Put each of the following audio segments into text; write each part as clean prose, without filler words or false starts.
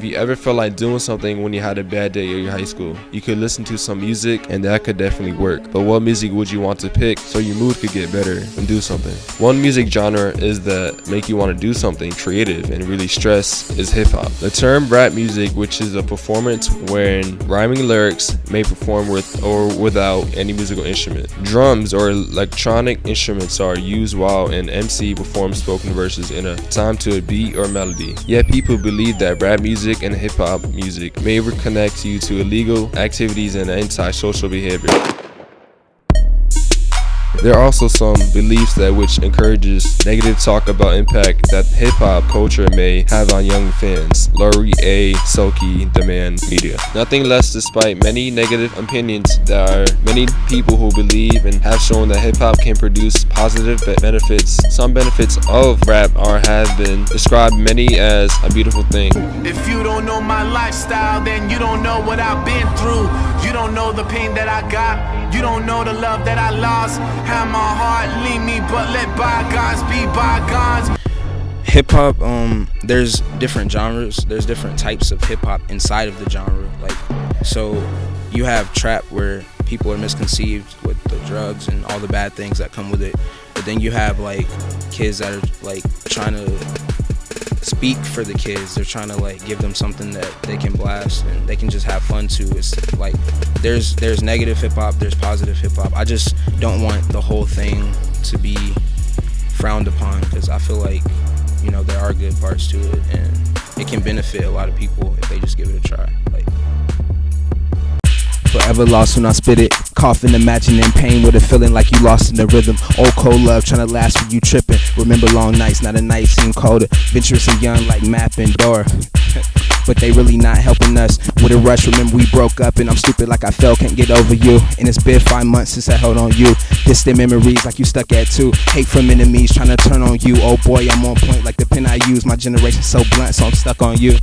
Have you ever felt like doing something when you had a bad day at your high school? You could listen to some music and that could definitely work. But what music would you want to pick so your mood could get better and do something? One music genre is that make you want to do something creative and really stress is hip hop. The term rap music, which is a performance wherein rhyming lyrics may perform with or without any musical instrument. Drums or electronic instruments are used while an MC performs spoken verses in a time to a beat or melody. Yet people believe that rap music and hip-hop music may reconnect you to illegal activities and antisocial behavior. There are also some beliefs that which encourages negative talk about impact that hip-hop culture may have on young fans. Laurie A. Selke, Demand Media. Nothing less, despite many negative opinions, there are many people who believe and have shown that hip-hop can produce positive benefits. Some benefits of rap have been described many as a beautiful thing. If you don't know my lifestyle, then you don't know what I've been through. You don't know the pain that I got. You don't know the love that I lost. Have my heart leave me, but let bygones be bygones. Hip hop, there's different genres. There's different types of hip hop inside of the genre. Like, so you have trap where people are misconceived with the drugs and all the bad things that come with it. But then you have like kids that are like trying to speak for the kids. They're trying to like give them something that they can blast and they can just have fun to. It's like there's negative hip hop, there's positive hip hop. I just don't want the whole thing to be frowned upon, because I feel like, you know, there are good parts to it and it can benefit a lot of people if they just give it a try. Like, forever lost when I spit it. Coughing, imagining pain with a feeling like you lost in the rhythm. Old cold love trying to last when you tripping. Remember long nights, not a night seem colder. Venturous and young like Map and Dora. But they really not helping us with a rush. Remember we broke up and I'm stupid like I fell, can't get over you. And it's been 5 months since I held on you. Distant memories like you stuck at 2. Hate from enemies trying to turn on you. Oh boy, I'm on point like the pen I use. My generation's so blunt, so I'm stuck on you.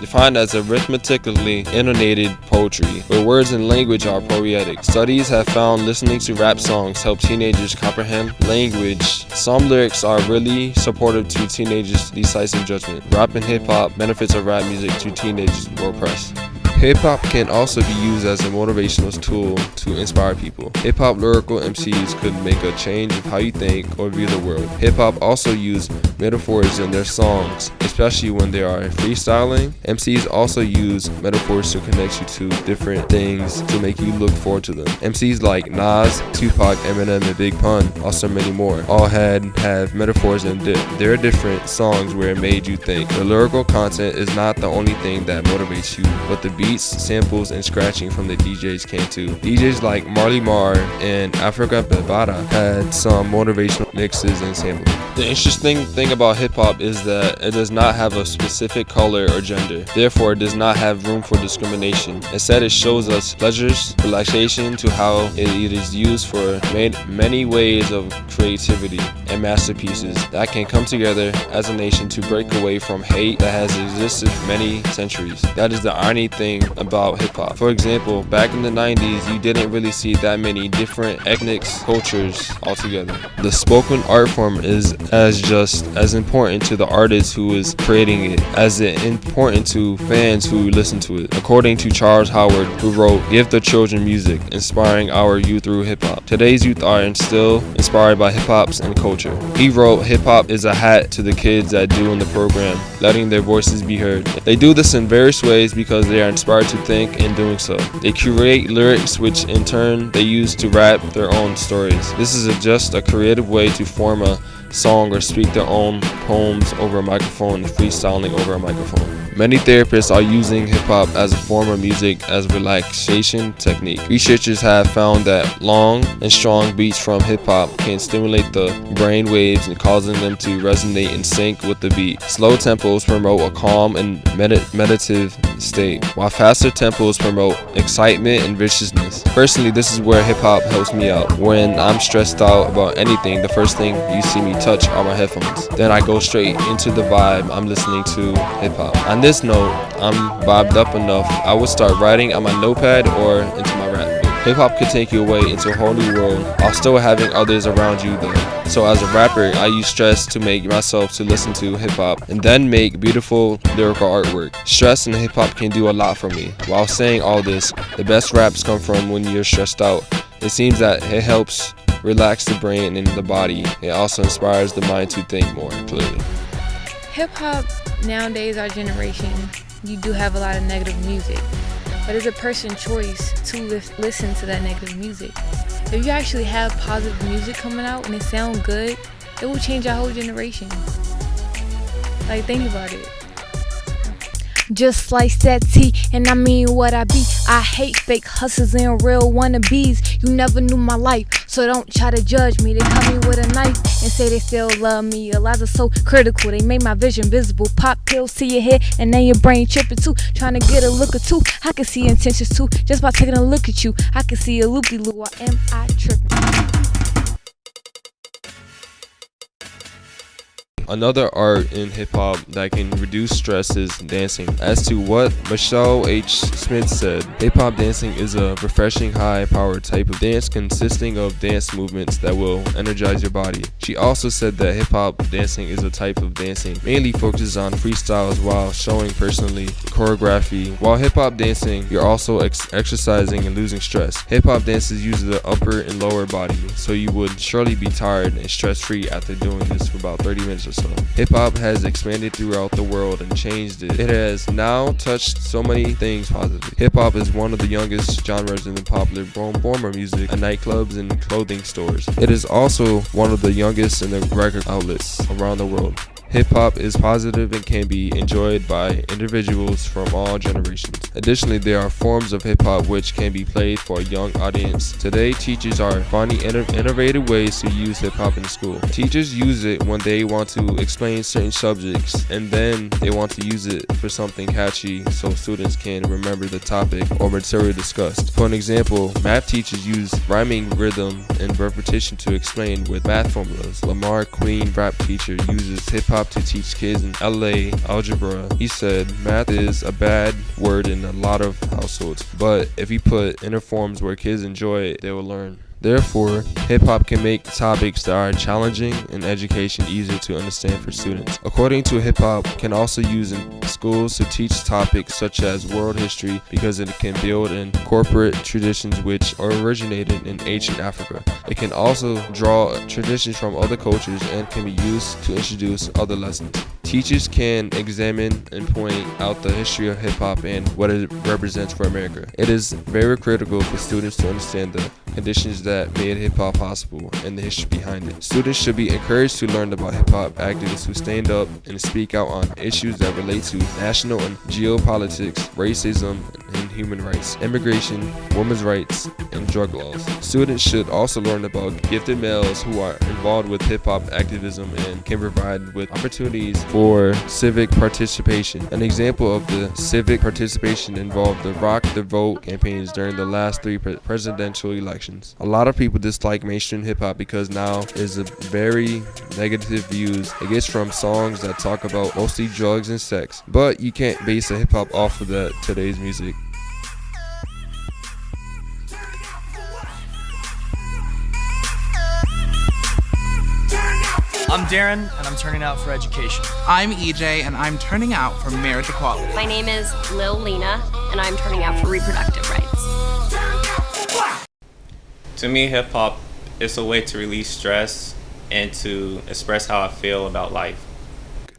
Defined as arithmetically intonated poetry, where words and language are poetic. Studies have found listening to rap songs help teenagers comprehend language. Some lyrics are really supportive to teenagers' decisive judgment. Rap and hip-hop benefits of rap music to teenagers who are oppressed. Hip-hop can also be used as a motivational tool to inspire people. Hip-hop lyrical MCs could make a change of how you think or view the world. Hip-hop also use metaphors in their songs, especially when they are freestyling. MCs also use metaphors to connect you to different things to make you look forward to them. MCs like Nas, Tupac, Eminem, and Big Pun, also many more, all have metaphors in their different songs where it made you think. The lyrical content is not the only thing that motivates you, but the beats, samples, and scratching from the DJs can too. DJs like Marley Marr and Africa Bambaataa had some motivational mixes and samples. The interesting thing about hip-hop is that it does not have a specific color or gender. Therefore, it does not have room for discrimination. Instead, it shows us pleasures, relaxation to how it is used for many ways of creativity and masterpieces that can come together as a nation to break away from hate that has existed for many centuries. That is the irony thing about hip-hop. For example, back in the 90s, you didn't really see that many different ethnic cultures altogether. The spoken art form is just as important to the artist who is creating it as it important to fans who listen to it. According to Charles Howard, who wrote Give the Children Music, Inspiring Our Youth Through Hip-Hop. Today's youth are still inspired by hip-hops and culture. He wrote, hip-hop is a hat to the kids that do in the program, letting their voices be heard. They do this in various ways because they are inspired to think in doing so. They curate lyrics which in turn they use to rap their own stories. This is just a creative way to form a song or speak their own poems over a microphone and freestyling over a microphone. Many therapists are using hip-hop as a form of music as a relaxation technique. Researchers have found that long and strong beats from hip-hop can stimulate the brain waves and causing them to resonate in sync with the beat. Slow tempos promote a calm and meditative state, while faster tempos promote excitement and viciousness. Personally, this is where hip-hop helps me out. When I'm stressed out about anything, the first thing you see me touch are my headphones. Then I go straight into the vibe I'm listening to hip-hop. On this note, I'm vibed up enough, I would start writing on my notepad or into my rap book. Hip hop could take you away into a whole new world while still having others around you though. So as a rapper, I use stress to make myself to listen to hip hop and then make beautiful lyrical artwork. Stress and hip hop can do a lot for me. While saying all this, the best raps come from when you're stressed out. It seems that it helps relax the brain and the body. It also inspires the mind to think more clearly. Hip hop nowadays, our generation, you do have a lot of negative music, but it's a person's choice to listen to that negative music. If you actually have positive music coming out and it sounds good, it will change our whole generation. Like, think about it. Just like that T, and I mean what I be. I hate fake hustlers and real wannabes. You never knew my life, so don't try to judge me. They come me with a knife and say they still love me. A lies are so critical, they make my vision visible. Pop pills to your head, and then your brain tripping too. Trying to get a look or two, I can see intentions too. Just by taking a look at you, I can see a loopy-loo. Or am I tripping? Another art in hip-hop that can reduce stress is dancing. As to what Michelle H. Smith said, hip-hop dancing is a refreshing high-powered type of dance consisting of dance movements that will energize your body. She also said that hip-hop dancing is a type of dancing mainly focuses on freestyles while showing personally choreography. While hip-hop dancing, you're also exercising and losing stress. Hip-hop dances use the upper and lower body, so you would surely be tired and stress-free after doing this for about 30 minutes or so. Hip-hop has expanded throughout the world and changed it. It has now touched so many things positively. Hip-hop is one of the youngest genres in the popular form of music at nightclubs and clothing stores. It is also one of the youngest in the record outlets around the world. Hip-hop is positive and can be enjoyed by individuals from all generations. Additionally, there are forms of hip-hop which can be played for a young audience. Today, teachers are finding innovative ways to use hip-hop in school. Teachers use it when they want to explain certain subjects, and then they want to use it for something catchy so students can remember the topic or material discussed. For an example, math teachers use rhyming rhythm and repetition to explain with math formulas. Lamar Queen, rap teacher, uses hip-hop to teach kids in LA algebra. He said, math is a bad word in a lot of households, but if you put inner forms where kids enjoy it, they will learn. Therefore, hip-hop can make topics that are challenging and education easier to understand for students. According to hip-hop, can also use in schools to teach topics such as world history because it can build in corporate traditions which originated in ancient Africa. It can also draw traditions from other cultures and can be used to introduce other lessons. Teachers can examine and point out the history of hip-hop and what it represents for America. It is very critical for students to understand the conditions that made hip-hop possible and the history behind it. Students should be encouraged to learn about hip-hop activists who stand up and speak out on issues that relate to national and geopolitics, racism, and human rights, immigration, women's rights, and drug laws. Students should also learn about gifted males who are involved with hip-hop activism and can provide with opportunities for civic participation. An example of the civic participation involved the Rock the Vote campaigns during the last 3 presidential elections. A lot of people dislike mainstream hip-hop because now is a very negative views it gets from songs that talk about mostly drugs and sex. But you can't base a hip-hop off of that today's music. I'm Darren, and I'm turning out for education. I'm EJ, and I'm turning out for marriage equality. My name is Lil Lena, and I'm turning out for reproductive rights. To me, hip-hop is a way to release stress and to express how I feel about life.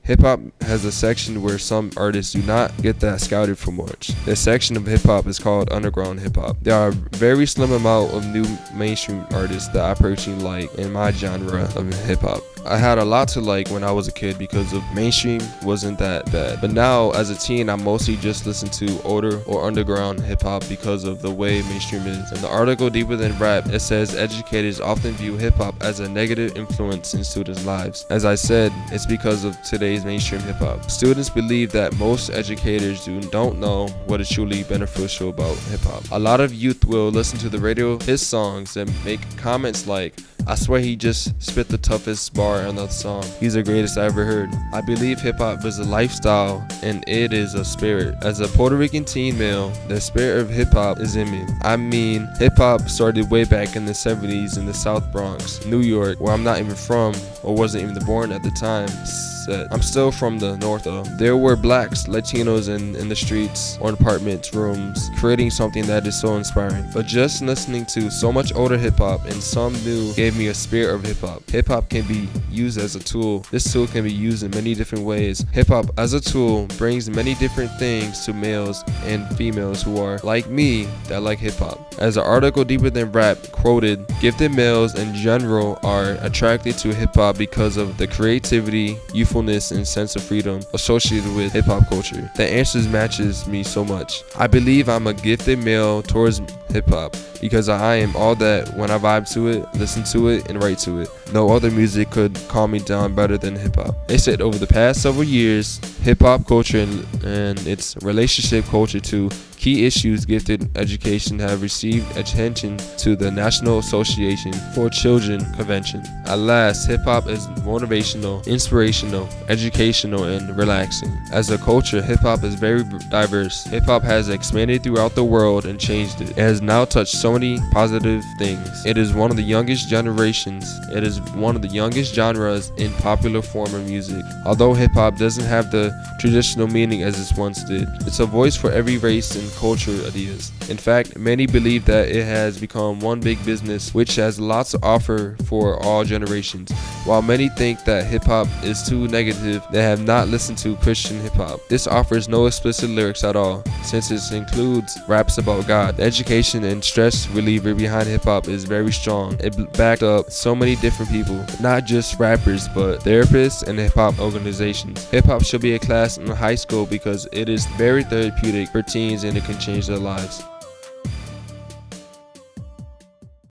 Hip-hop has a section where some artists do not get that scouted for much. This section of hip-hop is called underground hip-hop. There are a very slim amount of new mainstream artists that I personally like in my genre of hip-hop. I had a lot to like when I was a kid because of mainstream wasn't that bad. But now as a teen, I mostly just listen to older or underground hip-hop because of the way mainstream is. In the article Deeper Than Rap, it says educators often view hip-hop as a negative influence in students' lives. As I said, it's because of today's mainstream hip-hop. Students believe that most educators don't know what is truly beneficial about hip-hop. A lot of youth will listen to the radio, his songs, and make comments like, I swear he just spit the toughest bar part on that song. He's the greatest I ever heard. I believe hip hop is a lifestyle and it is a spirit. As a Puerto Rican teen male, the spirit of hip hop is in me. I mean, hip hop started way back in the 70s in the South Bronx, New York, where I'm not even from or wasn't even born at the time. I'm still from the north though. There were blacks, Latinos in the streets or in apartments, rooms, creating something that is so inspiring. But just listening to so much older hip hop and some new gave me a spirit of hip hop. Hip hop can be used as a tool. This tool can be used in many different ways. Hip hop as a tool brings many different things to males and females who are like me that like hip hop. As an article Deeper Than Rap quoted, gifted males in general are attracted to hip hop because of the creativity, youthfulness, and sense of freedom associated with hip hop culture. The answers matches me so much. I believe I'm a gifted male towards hip hop because I am all that when I vibe to it, listen to it, and write to it. No other music could calm me down better than hip hop. They said over the past several years, hip hop culture and its relationship culture to key issues gifted education have received attention to the National Association for Children Convention. At last, hip hop is motivational, inspirational, educational, and relaxing. As a culture, hip hop is very diverse. Hip hop has expanded throughout the world and changed it. It has now touched so many positive things. It is one of the youngest generations. It is one of the youngest genres in popular form of music. Although hip hop doesn't have the traditional meaning as it once did, it's a voice for every race and culture ideas. In fact, many believe that it has become one big business which has lots to offer for all generations. While many think that hip hop is too negative, they have not listened to Christian hip hop. This offers no explicit lyrics at all, since it includes raps about God. The education and stress reliever behind hip hop is very strong. It backed up so many different people, not just rappers, but therapists and hip hop organizations. Hip hop should be a class in high school because it is very therapeutic for teens and it can change their lives.